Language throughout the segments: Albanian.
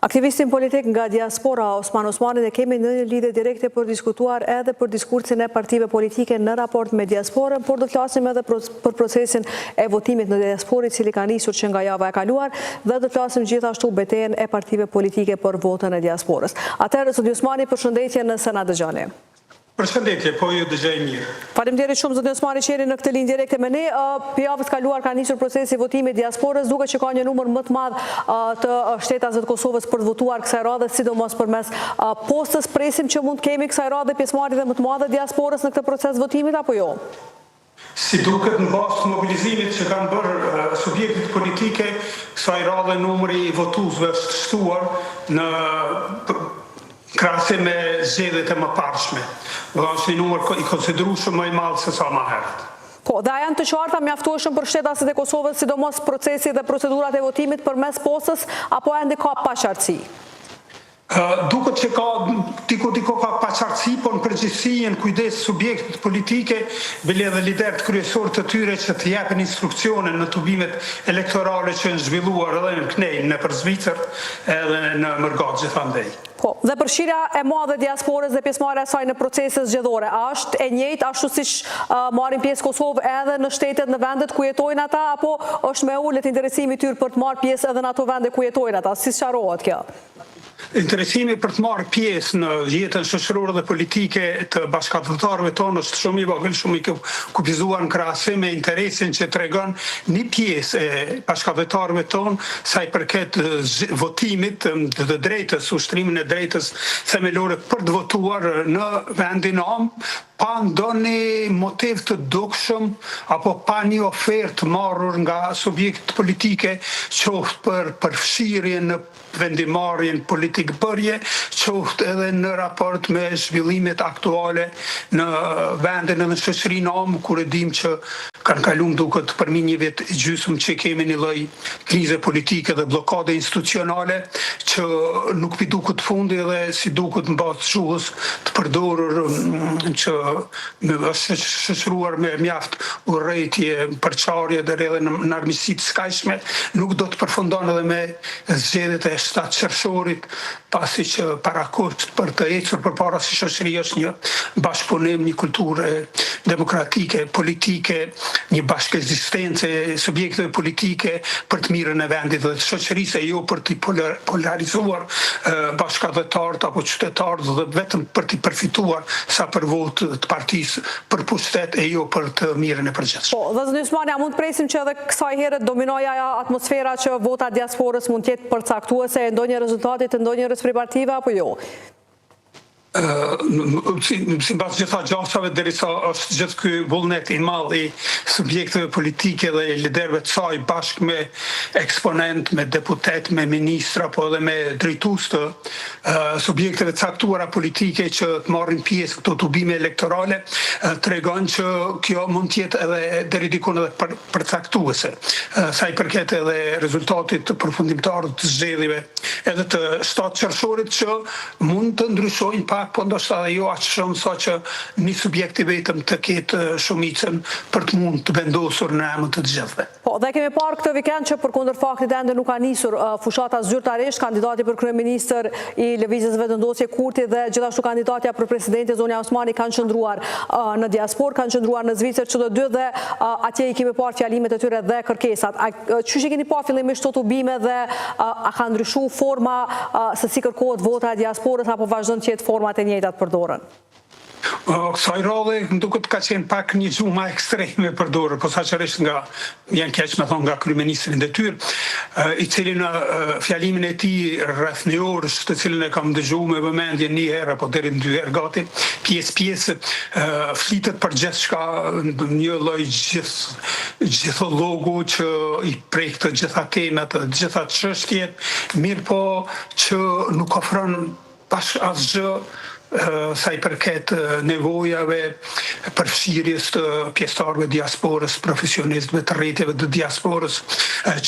Aktivistin politik nga diaspora Osman Osmani dhe kemi në një lidhje direkte për diskutuar edhe për diskursin e partive politike në raport me diasporën, por do të flasim edhe për procesin e votimit në diasporë, cili ka nisur që nga java e kaluar, dhe do të flasim gjithashtu betejën e partive politike për votën e diasporës. Atëherë, zoti Osmani, përshëndetje nëse na dëgjoni. Përshëndetje, po ju dëgjoj mirë. Faleminderit shumë zoti Osmani që jeni në këtë linjë direkte me ne. Javës kaluar ka nisur procesi i votimit diasporës, duke që ka një numër më të madh të shtetasve të Kosovës për të votuar kësaj radhe, sidomos përmes postës. Presim që mund të kemi kësaj radhe pjesëmarrje më të madhe diasporës në këtë proces votimit apo jo? Si duket në bazë të mobilizimit që kanë bërë subjektet politike, kësaj radhe numri i votuesve është shtuar në krahasim me zgjedhjet e mëparshme. Do është një numër i konsiderueshëm më i madh se sa më herët. Po, dhe a janë të qarta mjaftueshëm për shtetasit e Kosovës, sidomos procesi dhe procedurat e votimit përmes postës, apo ende ka paqartësi? Duket që ka diko ka paqartësi, por në përgjithësi në kujdes subjektet politike, bile edhe liderët kryesorë të tyre që të japin instruksione në tubimet elektorale që janë zhvilluar edhe në Knejnë, në për Zvicër, edhe në Mërgat gjithandej. Po, dhe përfshirja e madhe diasporës dhe pjesëmarrja e saj në procese zgjedhore, a është e njëjtë ashtu siç marrin pjesë Kosovë edhe në shtetet, në vendet ku jetojnë ata, apo është me ulët interesimi i tyre për të marrë pjesë edhe në ato vende ku jetojnë ata? Si sqarohet kjo? Interesimi për të marrë pjesë në jetën shoqërore dhe politike të bashkëpunëtorëve tonë është shumë i vogël, shumë i kufizuar në krahasim me interesin që tregon një pjesë e bashkëpunëtorëve tonë sa i përket votimit të drejtës, ushtrimin e drejtës themelore për të votuar në vendin am, pa ndonjë motiv të dukshëm apo pa një ofertë marrur nga subjektet politike, qoftë për përfshirje në vendimarrjen politik bërje, qoftë edhe në raport me zhvillimet aktuale në vendin e në shoqërinë am, kur e dim që kanë kaluar duket përmi një vit gjysmë që kemi një lloj krize politike dhe blokade institucionale që nuk pi duket fundi dhe si duket mbas shuhës të përdorur që është shoqëruar me mjaft urrëtie, përçarje dhe edhe në armiqësi të skajshme, nuk do të përfundon edhe me zgjedhjet e 7 qershorit, pasi që parakosh për të ecur përpara si shoqëri është një bashkëpunim, një kulturë demokratike, politike, një bashkëekzistencë e subjekteve politike për të mirën e vendit dhe të shoqërisë, e jo për të polarizuar bashkëdhetarët apo qytetarët dhe vetëm për të përfituar sa për votë të partisë për pushtet e jo për të mirën e përgjithshme. Po, dhe zoti Osmani, a mund të presim që edhe kësaj herë dominoja atmosfera që vota diasporës mund të jetë përcaktuese e ndonjë rezultati të ndonjë partive apo jo? Sipas gjitha gjashave, derisa është gjithë ky vullnet i madh i subjekteve politike dhe liderëve të saj bashkë me eksponent, me deputet, me ministra, po edhe me drejtues të subjekteve caktuara politike që të marrin pjesë këto tubime elektorale, tregon që kjo mund të jetë edhe deri diku edhe përcaktuese. Sa i përket edhe rezultatit të përfundimtar të zgjedhjeve edhe të 7 qershorit që mund të ndryshojnë po ndoshta edhe jo aq shumë sa që një subjekt i vetëm të ketë shumicën për të mund të vendosur në emër të gjithëve. Po, dhe kemi parë këtë vikend që përkundër faktit ende nuk ka nisur fushata zyrtarisht, kandidati për kryeministër i Lëvizjes Vetëndosje Kurti dhe gjithashtu kandidatja për presidenti zonja Osmani kanë qëndruar në diasporë, kanë qëndruar në Zvicër çdo dy dhe atje i kemi parë fjalimet e tyre dhe kërkesat. Çuçi keni parë fillimisht këto tubime dhe a ka ndryshuar forma se si kërkohet vota e diasporës apo vazhdon të jetë format e njëjtat përdorën? Kësaj radhe më duket ka qenë pak një gjuhë më ekstreme përdorur, posaçërisht nga janë keq me thonë nga kryeministri në detyrë, i cili në fjalimin e tij rreth një orësh, të cilën e kam dëgjuar me vëmendje një herë apo deri në 2 herë gati, pjesë flitet për gjithçka, një lloj gjithologu që i prek të gjitha temat, të gjitha çështjet, mirë po që nuk ofron asgjë sa i përket nevojave përfshirjes të pjesëtarëve diasporës, profesionistëve të rrjeteve të diasporës,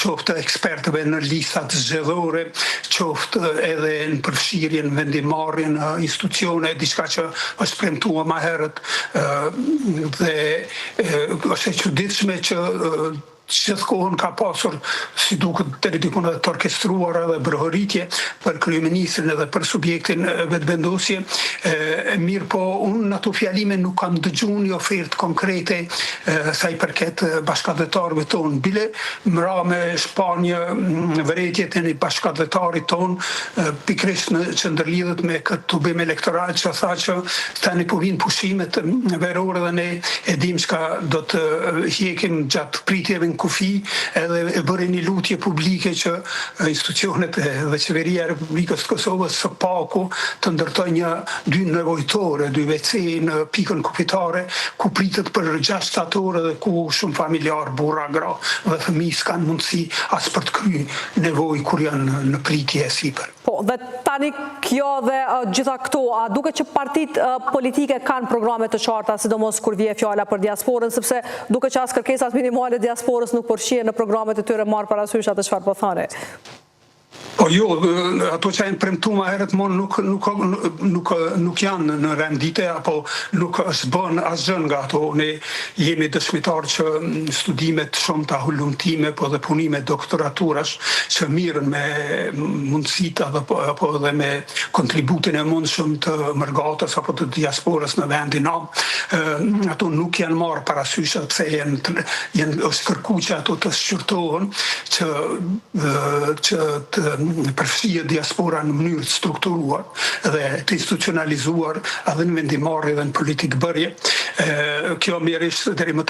qoftë ekspertëve në listat zgjedhore, qoftë edhe në përfshirjen në vendimarrjen në institucione, diçka që është premtuar më herët dhe është e çuditshme që gjithkohën ka pasur, si duket deri diku të orkestruar edhe bërhoritje për kryeministrin edhe për subjektin vetëvendosje. Mirë po, unë në ato fjalime nuk kam dëgjuar një ofertë konkrete sa i përket bashkëdhetarëve tonë. Bile mra me Shpanjë vërejtjet e një bashkëdhetarit tonë, pikrisht që ndërlidhet me këtë tubim elektoral që tha që tani po vinë pushimet verore dhe ne e dim çka do të hjekim gjatë pritjeve në kufi, edhe e bëri një lutje publike që institucionet dhe qeveria e Republikës Kosovës së paku të ndërtoj dy nevojtore, dy WC në pikën kupitare, ku pritet për 6 shtatore dhe ku shumë familjar, burra, gra dhe fëmijë s'kan mundësi as për të kryer nevojë kur janë në pritje e sipër. Po, dhe tani kjo dhe gjitha këto, a duke që partitë politike kanë programe të qarta, sidomos kur vije fjala për diasporën, sepse duke që as kërkesat minimale diasporës nuk përfshihen në programet e tyre marrë parasysh atë çfarë po thani. Po jo, ato që janë premtuar herët mon nuk janë në rendite, apo nuk është bën asgjë nga ato. Ne jemi dëshmitar që studimet shumë të hullumtime, po dhe punime doktoraturash që mirën me mundësit apo dhe me kontributin e mundshëm të mërgatës apo të diasporës në vendin nam. Ato nuk janë marrë parasysh, pse është kërku që ato të shqyrtohen që të përfshijë diaspora në mënyrë të strukturuar dhe të institucionalizuar edhe në vendimarrje dhe në politikë bërje. Kjo mirërisht deri më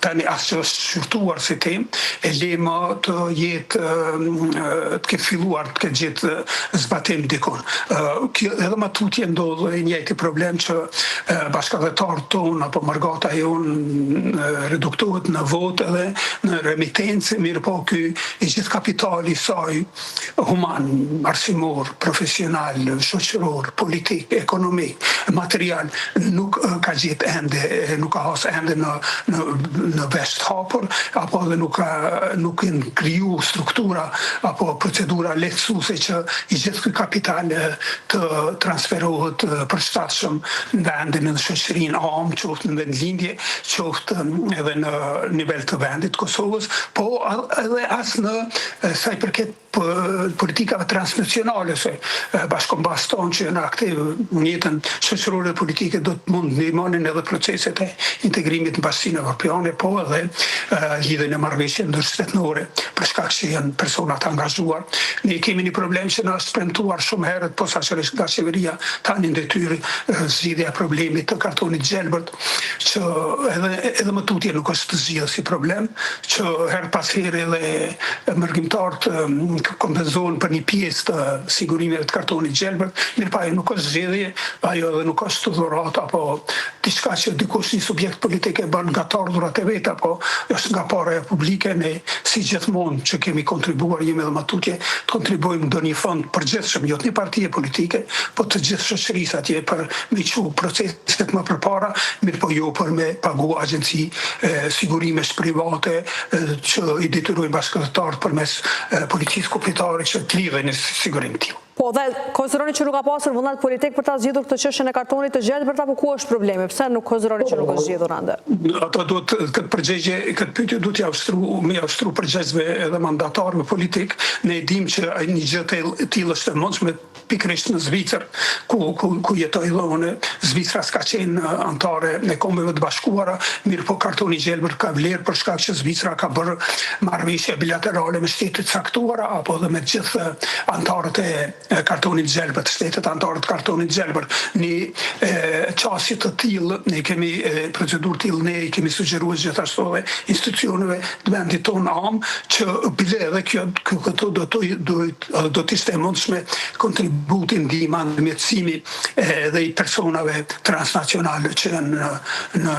tani as që është shqyrtuar si temë, e lema të jetë të ketë filluar, të ketë gjetë zbatim dikon. Edhe më tutje ndodhë e njëjti problem që bashkëdhetarët tonë apo margata jonë reduktohet në votë edhe në remitencë, mirë po ky i gjithë kapitali saj human, arsimor, profesional, shoqëror, politik, ekonomik, material, nuk ka gjetë ende, nuk ka hasë ende në vesh të hapur, apo dhe nuk janë kriju struktura apo procedura lehtësuese që i gjithë ky kapital të transferohet përshtatshëm në vendin në shoqërinë amë, qoftë në vendlindje, qoftë edhe në nivel të vendit Kosovës, po edhe as në sa i përket politikave transnacionale, se bashkëkombas tonë që janë aktiv në jetën shoqërore dhe politike do të mund ndihmonin edhe proceset e integrimit në Bashkinë Evropiane, po edhe lidhjen e marrëveshjeve ndërshtetërore, për shkak që janë persona të angazhuar. Ne kemi një problem që na është premtuar shumë herët, posaçërisht nga qeveria tani në detyrë zgjidhja e problemit të kartonit gjelbërt, që edhe më tutje nuk është të zgjidhur si problem, që her pas here edhe mërgjimtarët kompenzohen për një pjesë të sigurimeve të kartonit gjelbërt, mirë pa ajo nuk është zgjedhje, ajo edhe nuk është dhuratë apo diçka që dikush një subjekt politik e bën nga të ardhurat e vet, apo është nga para publike. Ne si gjithmonë që kemi kontribuar, jemi edhe më tutje të kontribuojmë në ndonjë fond përgjithshëm, jo të një partie politike, po të gjithë shoqërisë atje për me çu proceset më përpara, mirë po jo për me pagu agjenci sigurimesh private që i detyrojnë bashkëdhetarët përmes policisë kupitare që të lidhen në sigurim tim. Po dhe konsideroni që nuk ka pasur vullnet politik për ta zgjidhur këtë çështje e kartonit të gjelbërt, apo ku është problemi? Pse nuk konsideroni që nuk është zgjidhur ende? Ato duhet këtë përgjigje, këtë pyetje duhet me javëstru përgjegjësve edhe mandatarëve politik. Ne e dim që një gjë e tillë është e mundshme pikërisht në Zvicër, ku jetoj dhe unë. Zvicra s'ka qenë antare në Kombeve të Bashkuara, mirë po kartoni gjelbërt ka vlerë për shkak që Zvicra ka bërë marrëveshje bilaterale me shtete të caktuara apo edhe me gjithë antarët e kartonit gjelbërt, shtetet antarët të kartonit gjelbërt. Një qasje të tillë, ne kemi procedurë tillë, ne i kemi sugjeruar gjithashtu edhe institucioneve të vendit tonë amë që bile edhe këto do të ishte e mundshme kontributin ndihma në mjetësimi edhe i personave transnacionale që janë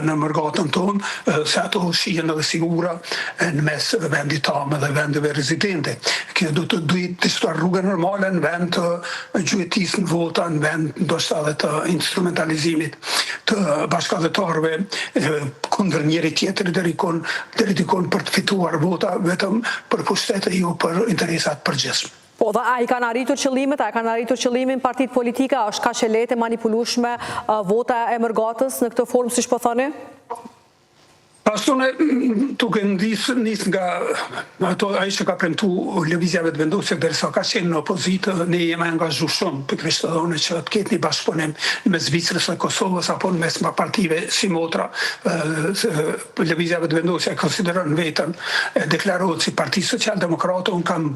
në mërgatën tonë, se ato shihen edhe sigura në mes vendit tamë dhe vendeve rezidente. Kjo do të duhet të rrugë normale në vend të gjuetisë në vota, në vend ndoshta edhe të instrumentalizimit të bashkëdhetarëve kundër njëri tjetrit deri dikon për të fituar vota vetëm për pushtete, jo për interesat përgjithshme. Po dhe a i kanë arritur qëllimet, a i kanë arritur qëllimin partitë politike, a është ka që lehtë manipulueshme vota e mërgatës në këtë formë, siç po thoni? Pasune, duke nis nga ato ai që ka premtu lëvizjave të vendosur derisa ka qenë në opozitë, ne jemi angazhuar shumë për krishterënë që të ketë një bashkëpunim mes Zvicrës dhe Kosovës apo mes partive si motra. Lëvizjave të vendosur konsideron veten deklarohet si Parti Socialdemokrate, unë kam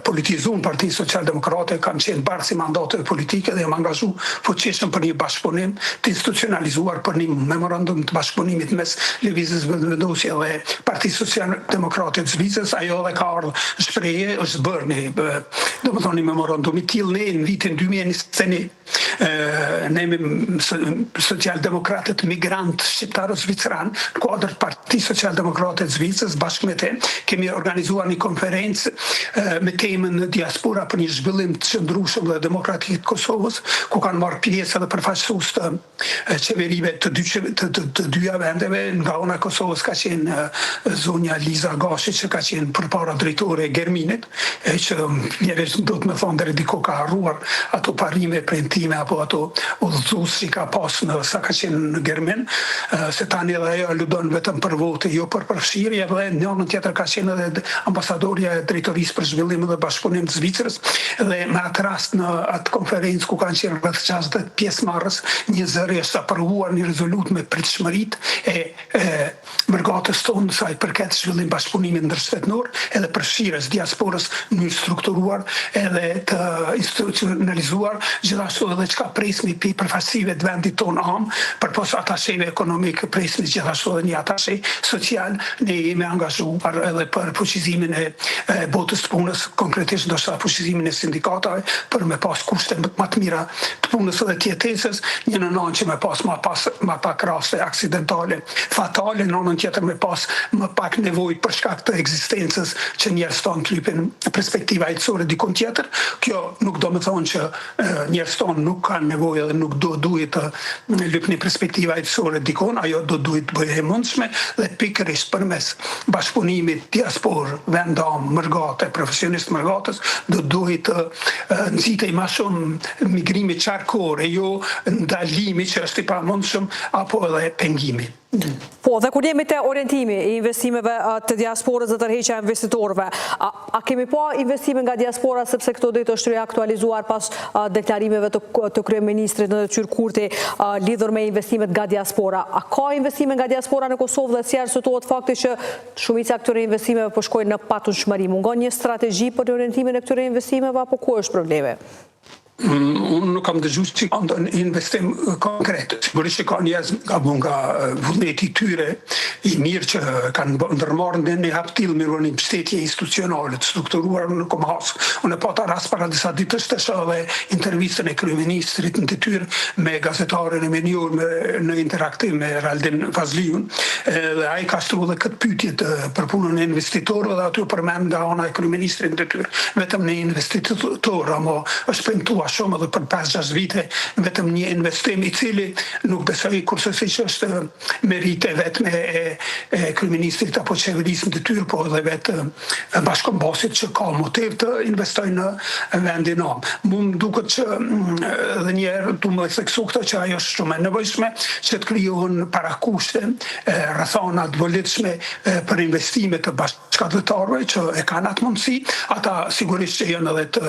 politizuar Parti Socialdemokrate, kam qenë barë si mandate politike dhe jam angazhuar fuqishëm për një bashkëpunim të institucionalizuar për një memorandum të bashkëpunimit mes Lëvizjes vendosje dhe Parti Socialdemokrate të Zvicrës. Ajo dhe ka ardhur shprehje, është bërë një memorandum i tillë ne në vitin 2021. Ne socialdemokratët migrant shqiptarë zvicran, në kuadër Parti Socialdemokrate të Zvicrës, bashkë me te, kemi organizuar një konferencë me temën diaspora për një zhvillim të qëndrueshëm dhe demokratik të Kosovës, ku kanë marrë pjesë edhe përfaqësues të qeverive të dyja vendeve. Nga ona e Kosovës ka qenë zonja Liza Gashi, që ka qenë përpara drejtore e Germinit, që njerëz do të më thonë deri diku ka harruar ato parime premtime apo ato udhëzues që ka pas në sa ka qenë në Germin, se tani edhe ajo aludon vetëm për vote, jo për përfshirje, dhe në anën tjetër ka qenë edhe ambasadorja e drejtorisë për zhvillim dhe bashkëpunim të Zvicrës, dhe me atë rast në atë konferencë ku kanë qenë rreth 60 pjesëmarrës, një zëri është aprovuar një rezolut me pritshmëritë e mërgatës tonë sa i përket zhvillim bashkëpunimit ndërshtetënor, edhe përfshirjes diasporës në strukturuar edhe të institucionalizuar, gjithashtu edhe çka presmi pi përfaqësive të vendit tonë përpos atasheve ekonomik, presmi gjithashtu edhe një atashe social. Ne jemi angazhuar edhe për fuqizimin e botës të punës, konkretisht ndoshta fuqizimin e sindikatave për me pas kushte më të mira të punës edhe të jetesës, një në anë që me pas më pak raste aksidentale fatale, në anën tjetër me pas më pak nevojë për shkak të ekzistencës që njerëz tonë të lypin perspektiva jetësore dikon tjetër. Kjo nuk do të thonë që njerëz tonë nuk kanë nevojë dhe nuk duhet të lypni perspektiva jetësore dikon, ajo duhet të bëhet e mundshme dhe pikërisht përmes bashkëpunimit diasporë, vendam, mërgate, profesionist mërgatës, duhet të nxitej më shumë migrimi qarkor, e jo ndalimi që është i pamundshëm apo edhe pengimi. Po, dhe kur jemi te orientimi i investimeve të diasporës dhe tërheqja e investitorëve, a kemi pa investime nga diaspora sepse këto do të është reaktualizuar pas deklarimeve të kryeministrit në Qyr Kurti lidhur me investimet nga diaspora? A ka investime nga diaspora në Kosovë dhe si arsyetohet fakti që shumica e këtyre investimeve po shkojnë në patundshmëri? Mungon një strategji për orientimin e këtyre investimeve apo ku është problemi? Unë nuk kam dëgjuar që ka ndonjë investim konkret. Sigurisht që ka njerëz nga vullneti i tyre i mirë që kanë ndërmarrë në një hap tillë me një mbështetje institucionale të strukturuar në Komas. Unë pata rast para disa ditësh të shoh edhe intervistën e kryeministrit në detyrë me gazetarin e menjur në interaktiv me Raldin Fazliun. Dhe ai ka shtruar edhe këtë pyetje për punën e investitorëve dhe aty u përmend nga ana e kryeministrit në detyrë vetëm në investitor, ama është premtuar shumë edhe për 5-6 vite vetëm një investim i cili nuk besoj kurse si që është merite vetëm e kryeministrit apo qeverisë në detyrë, po edhe vetë bashkëkombasit që ka motiv të investojnë në vendin am. Mu më duket që edhe njerë du më theksu këto që ajo është shumë e nevojshme që të krijohen parakushte, rrethana të volitshme për investime të bashkëdhetarëve që e kanë atë mundësi, ata sigurisht që janë edhe të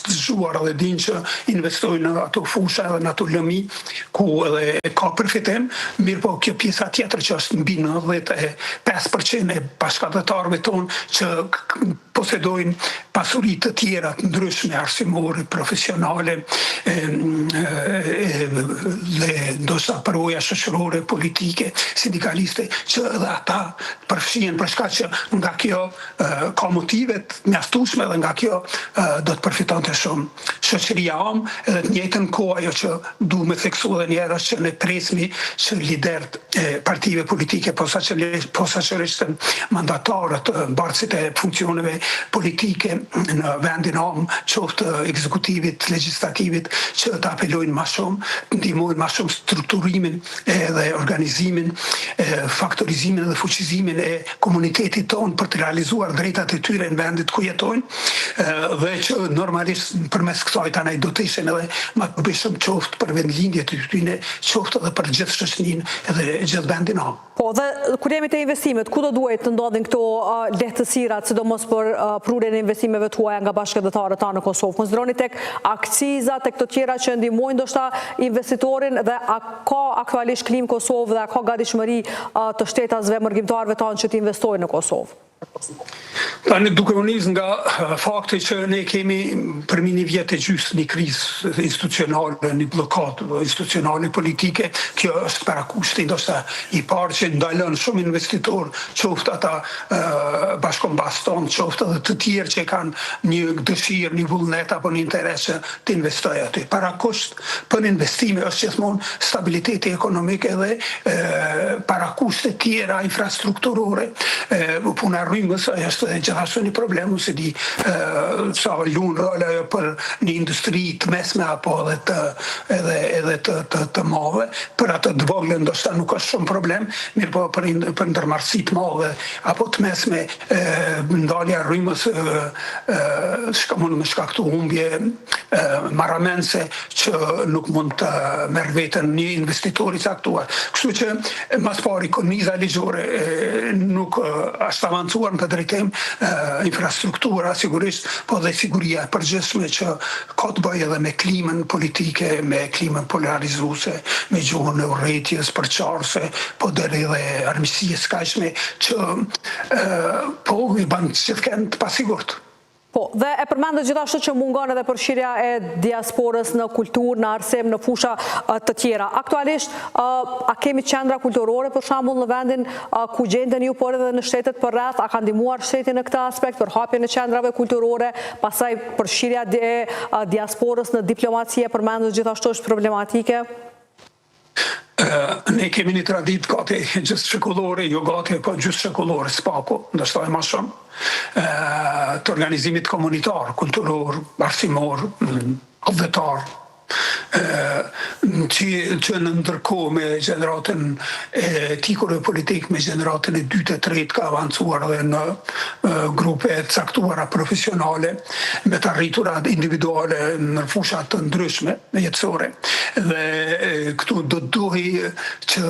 zgjuar edhe dinë që investojnë në ato fusha edhe në ato lëmi ku edhe ka përfitim, mirë po kjo pjesa tjetër që është mbi 95% e bashkëdhetarëve tonë që posedojnë pasuri të tjera të ndryshme, arsimore, profesionale, dhe ndoshta përvoja shoqërore, politike, sindikaliste, që edhe ata përfshihen për shkak që nga kjo ka motivet mjaftueshme dhe nga kjo do të përfitonte shumë shoqëria am, edhe të njëjtën kohë ajo që du me theksu edhe një herë që ne presmi që liderët e partive politike, posaçërisht mandatarët, mbartësit e funksioneve politike në vendin am, qoftë ekzekutivit, legjislativit, që të apelojnë më shumë, ndihmojnë më shumë strukturimin dhe organizimin, faktorizimin dhe fuqizimin e komunitetit tonë për të realizuar drejtat e tyre në vendit ku jetojnë. dhe që normalisht përmes kësaj tani do të ishin edhe më të bëjshëm qoftë për vendlindjet e tyre, qoftë edhe për gjithë shoqërinë edhe gjithë vendin. Po, dhe kur jemi te investimet, ku do duhet të ndodhin këto lehtësirat, sidomos për prurjen e investimeve tuaja nga bashkëdhetarët tanë në Kosovë? Konsideroni tek akciza, tek të tjera që ndihmojnë ndoshta investitorin, dhe a ka aktualisht klim Kosovë dhe a ka gatishmëri të shtetasve mërgjimtarëve tanë që të investojnë në Kosovë? Tani duke u nis nga fakti që ne kemi përmi një vjet e gjysmë një krizë institucionale, një blokadë institucionale politike, kjo është parakushti ndoshta i parë që ndalon shumë investitor, qoftë ata bashkombas tonë, qoftë edhe të tjerë që kanë një dëshirë, një vullnet apo një interes të investojë aty. Parakusht për investime është gjithmonë stabiliteti ekonomik edhe parakushte tjera infrastrukturore, puna rrymës është gjithashtu një problem, se di sa lunë rola për një industri të mesme apo edhe të madhe, për atë të vogël ndoshta nuk është shumë problem, mirë po për ndërmarrësi të madhe apo të mesme, ndalja e rrymës mund të shkaktojë humbje marramense që nuk mund të merr veten një investitor i caktuar. Kështu që mas pari korniza ligjore nuk është avancuar në të drejtim infrastruktura, sigurisht, po dhe siguria e përgjithshme që ka të bëjë edhe me klimën politike, me klimën polarizuese, me gjuhën e urrëties përçarëse, po deri dhe armiqësisë kaqshme që po i bën gjithkend të pasigurt. Po, dhe e përmendët gjithashtu që mungon edhe përfshirja e diasporës në kulturë, në arsim, në fusha të tjera. Aktualisht, a kemi qendra kulturore për shembull në vendin ku gjenden ju, por edhe në shtetet përreth, a ka ndihmuar shteti në këtë aspekt për hapjen e qendrave kulturore, pastaj përfshirja e diasporës në diplomaci e përmendët gjithashtu është problematike? Ne kemi një traditë gati gjithë shekullore, jo gati, po gjithë shekullore, s'paku, ndoshta e ma shumë, të organizimit komunitar, kulturor, arsimor, obvetar, që në ndërkohë me gjeneratën etikore e politik, me gjeneratën e dytë e tretë ka avancuar dhe në grupe caktuara profesionale, me të arriturat individuale në fushat të ndryshme jetësore. Dhe këtu do të duhi që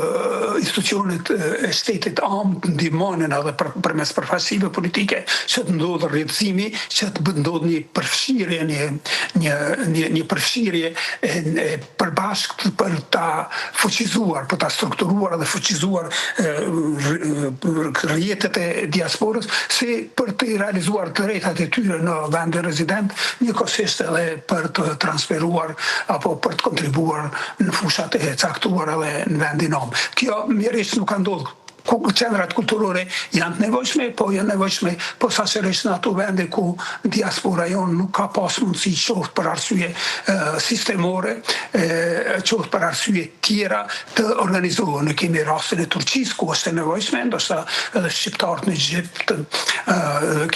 institucionet e shtetit amë të ndihmonin edhe përmes përfaqësive politike që të ndodhë rrjedhësimi, që të ndodhë një përfshirje, një përfshirje përbashkët për ta fuqizuar, për ta strukturuar dhe fuqizuar rrjetet e diasporës, si për të realizuar të drejtat e tyre në vendin rezident, njëkohësisht edhe për të transferuar apo për të kontribuar në fushat e caktuara dhe në vendin amë. Kjo mjerisht nuk ka ndodhur. Qendrat kulturore janë të nevojshme, po janë nevojshme posaçërisht në ato vende ku diaspora jonë nuk ka pas mundësi, qoftë për arsye sistemore, qoftë për arsye tjera të organizohen. Ne kemi rastin e Turqisë ku është e nevojshme, ndoshta edhe shqiptarët në Egjipt,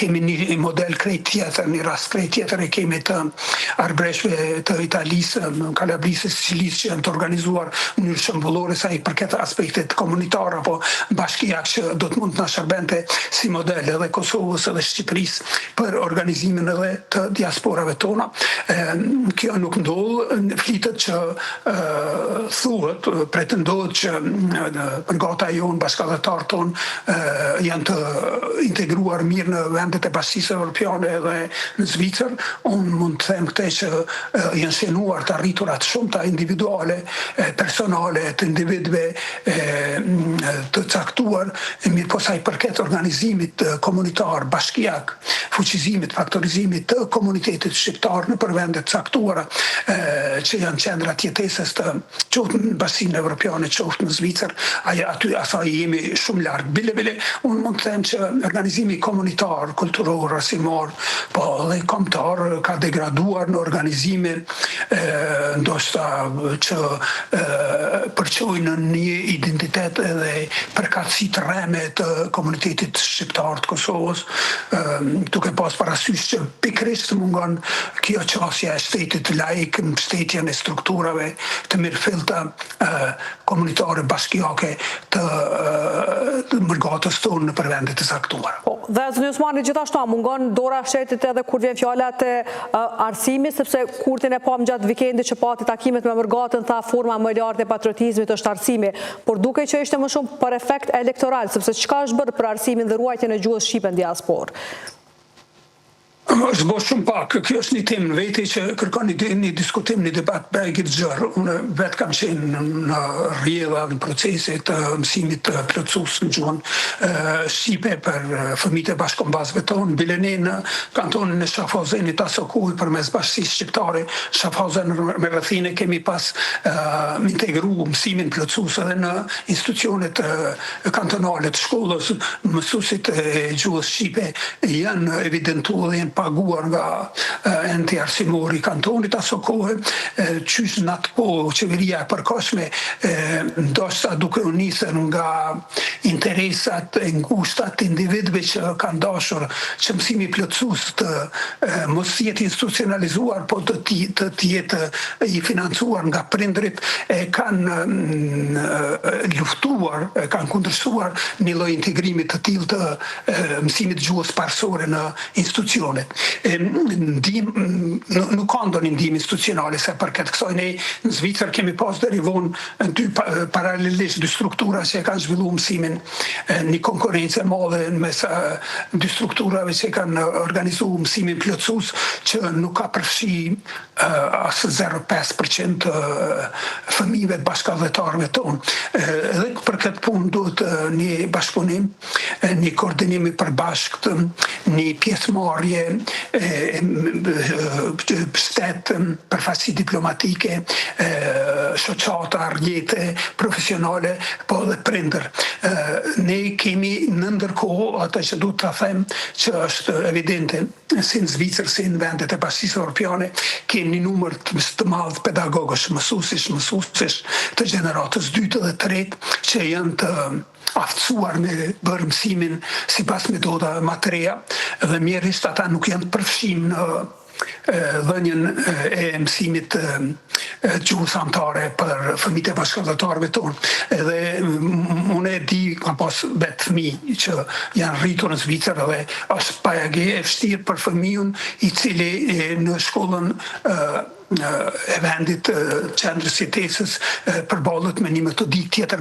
kemi një model krejt tjetër, një rast krejt tjetër e kemi të arbreshve të Italisë, Kalabrisë, Sicilisë, që janë të organizuar në mënyrë shembullore sa i përket aspektet komunitar apo bashkia që do të mund të na shërbente si model edhe Kosovës edhe Shqipërisë për organizimin edhe të diasporave tona. Kjo nuk ndodh, flitet që thuhet, pretendohet që përgata jonë, bashkëdhetarët tonë janë të integruar mirë në vendet e Bashkisë Evropiane edhe në Zvicër. Unë mund të them këtë që janë shenuar të arriturat shumëta individuale, personale, të individëve të caktuar, mirë po sa i përket organizimit komunitar, bashkiak, fuqizimit, faktorizimit të komunitetit shqiptar në përvendet caktuara që janë qendra jetesës të qoftë në Bashkinë Evropiane, qoftë në Zvicër, aty asaj jemi shumë larg. Bile, unë mund të them që organizimi komunitar, kulturor, arsimor, po dhe kombëtar ka degraduar në organizime ndoshta që përqojnë një identitet edhe përkatësi të rreme të komunitetit shqiptar të Kosovës, duke pas parasysh që pikërisht mungon kjo qasja e shtetit laik, mbështetjen e strukturave të mirëfillta komunitare bashkiake të mërgatës tonë në përvendet të saktuara. Dhe zëni Osmani, gjithashtu mungon dora shtetit edhe kur vjen fjala të arsimit, sepse kurtin e pam gjatë vikendit që pati takimet me mërgatën, tha forma më e lartë e patriotizmit është arsimi, por duke që ishte më shumë për efekt elektoral, sepse çka është bërë për arsimin dhe ruajtjen e gjuhës shqipe në diasporë? Është bërë shumë pak, kjo është një temë në veti që kërkon një diskutim, një debat bëjgit gjërë. Unë vetë kam qenë në rrjedha në procesit të mësimit të plotësues në gjuhën shqipe për fëmijët e bashkëkombëtarëve tonë, bile ne në kantonin e Schaffhausenit Asokuj përmes bashkisë shqiptare Schaffhausen me rrethine kemi pas integru mësimin plotësues edhe në institucionet kantonale të shkollës. Mësuesit e gjuhës shqipe janë evidentuar dhe paguar nga enti arsimor i kantonit aso kohë, qysh në atë kohë qeveria e përkohshme ndoshta duke u nisur nga interesat e ngushta të individëve që kanë dashur që mësimi plotësues të mos jetë institucionalizuar, po të jetë i financuar nga prindrit, kanë luftuar, kanë kundërshtuar një lloj integrimi të tillë të mësimit gjuhës parsorë në institucione. Nuk ka ndonjë ndihmë institucionale, se për këtë kësaj ne në Zvicër kemi pas deri vonë dy paralelisht dy struktura që kanë zhvilluar mësimin, një konkurrencë e madhe mes dy strukturave që kanë organizuar mësimin plotësues që nuk ka përfshi as 0,5% fëmijëve të bashkëdhetarëve tonë. Dhe për këtë punë duhet një bashkëpunim, një koordinim i përbashkët, një pjesëmarrje shtet, përfaqësi diplomatike, shoqata, rrjete profesionale, po dhe prindër. Ne kemi në ndërkohë atë që duhet ta them që është evidente, si në Zvicër, si në vendet e Bashkisë Evropiane, kemi një numër të madh pedagogësh, mësuesish të gjeneratës 2 dhe 3 që janë të aftësuar me bërë mësimin sipas metoda matreja, dhe mjerisht ata nuk janë të përfshim në dhënien e mësimit gjuhës amtare për fëmijët e bashkëdhetarëve tonë. Edhe unë e di, kam pas vetë fëmijë që janë rritur në Zvicër dhe është pajage e vështirë për fëmijën i cili në shkollën e vendit qendrës së jetesës përballet me një metodikë tjetër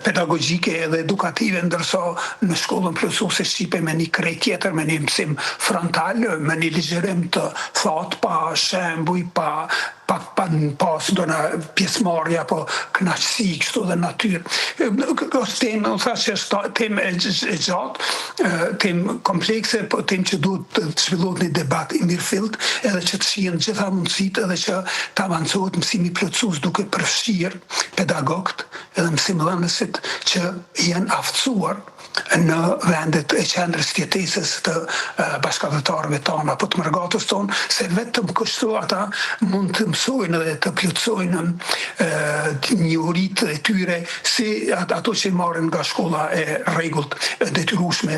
pedagogjike edhe edukative, ndërsa në shkollën plotësuese shqipe me një krejt tjetër, me një mësim frontal, me një ligjërim të thatë, pa shembuj, pa pas do në pjesëmarrje apo kënaqësi kështu dhe natyrë. Është temë, unë thash që është temë e gjatë, temë komplekse, po temë që duhet të zhvillohet një debat i mirëfillt, edhe që të shihen gjitha mundësitë, edhe që të avancohet mësimi plotësues duke përfshirë pedagogët edhe mësimdhënësit që janë aftësuar në vendet e qendrës së jetesës të bashkëdhetarëve tonë apo të mërgatës tonë, se vetëm kështu ata mund të mësojnë dhe të plotësojnë njohuritë e tyre si ato që marrin nga shkolla e rregullt detyrueshme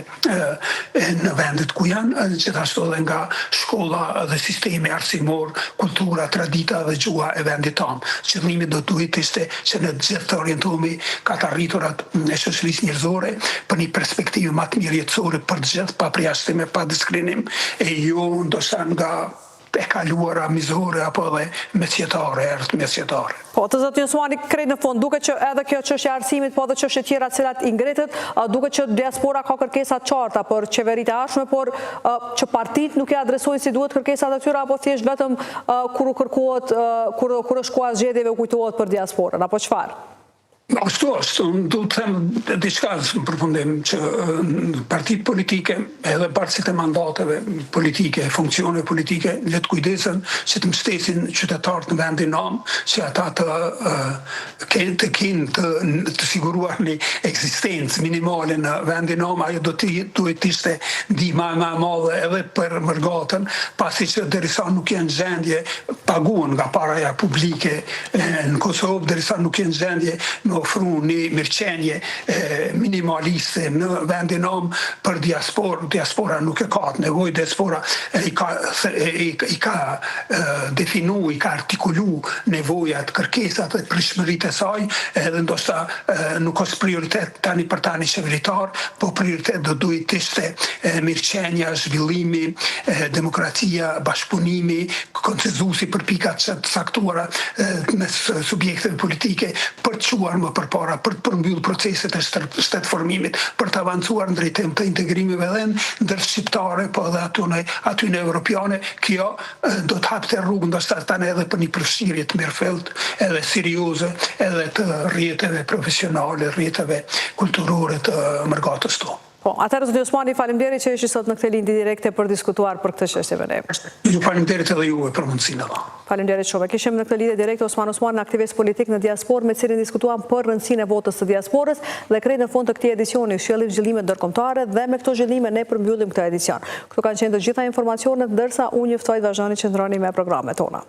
në vendet ku janë, gjithashtu edhe nga shkolla dhe sistemi arsimor, kultura, tradita dhe gjuha e vendit tonë. Qëllimi do duhet ishte që në gjithë të orientohemi ka të arriturat e shoqërisë njerëzore për një perspektivë më të mirë jetësore për të gjithë, pa përjashtim e pa diskriminim, e jo ndoshta nga e kaluara mizore apo edhe mesjetare, erët mesjetare. Po, të zoti Osmani, krejt në fund, duke që edhe kjo çështja e arsimit, po edhe çështje tjera të cilat i ngritet, duke që diaspora ka kërkesa të qarta për qeveritë e ardhshme, por që partitë nuk i adresojnë si duhet kërkesat e tyre, apo thjesht vetëm kur kërkohet, kur është koha e zgjedhjeve u kujtohet për diasporën, apo çfarë? Ashtu është, unë du të them diçka në përfundim, që partitë politike edhe bartësit e mandateve politike, funksione politike, le të kujdesen që të mbështesin qytetarët në vendin nam, që ata të kenë të siguruar një eksistencë minimale në vendin nam, ajo duhet ishte ndihma më e madhe edhe për mërgatën, pasi që derisa nuk janë gjendje paguën nga paraja publike në Kosovë, derisa nuk janë gjendje me ofru një mirëqenje minimaliste në vendin om për diaspor. Diaspora nuk e ka atë nevojë, diaspora i ka definu, i ka artikulu nevojat, kërkesat dhe prishmëritë e saj, edhe ndoshta nuk është prioritet tani për tani qeveritar, po prioritet do duhet të ishte mirëqenja, zhvillimi, demokracia, bashkëpunimi, konsenzusi për pikat që të saktuara mes subjekteve politike për të quar më përpara, për të përmbyll proceset e shtetformimit, për të avancuar në drejtim të integrimeve dhe ndër shqiptare, po edhe atyne europiane. Kjo do të hapte rrugë ndoshta tani edhe për një përfshirje të mirëfillt, edhe serioze, edhe të rrjeteve profesionale, rrjeteve kulturore të mërgatës tonë. Po, atëherë zoti Osmani, faleminderit që ishi sot në këtë lindje direkte për diskutuar për këtë çështje ne. Ju faleminderit edhe juve për mundësinë. Faleminderit shumë. Kishim në këtë lidhje direkte Osman Osmani, aktivist politik në diasporë, me cilin diskutuam për rëndësinë e votës së diasporës dhe krejt në fund të këtij edicioni sjellim zhvillime ndërkombëtare dhe me këto zhvillime ne përmbyllim këtë edicion. Këto kanë qenë të gjitha informacionet, ndërsa unë juftoj të vazhdoni që ndroni me programet tona.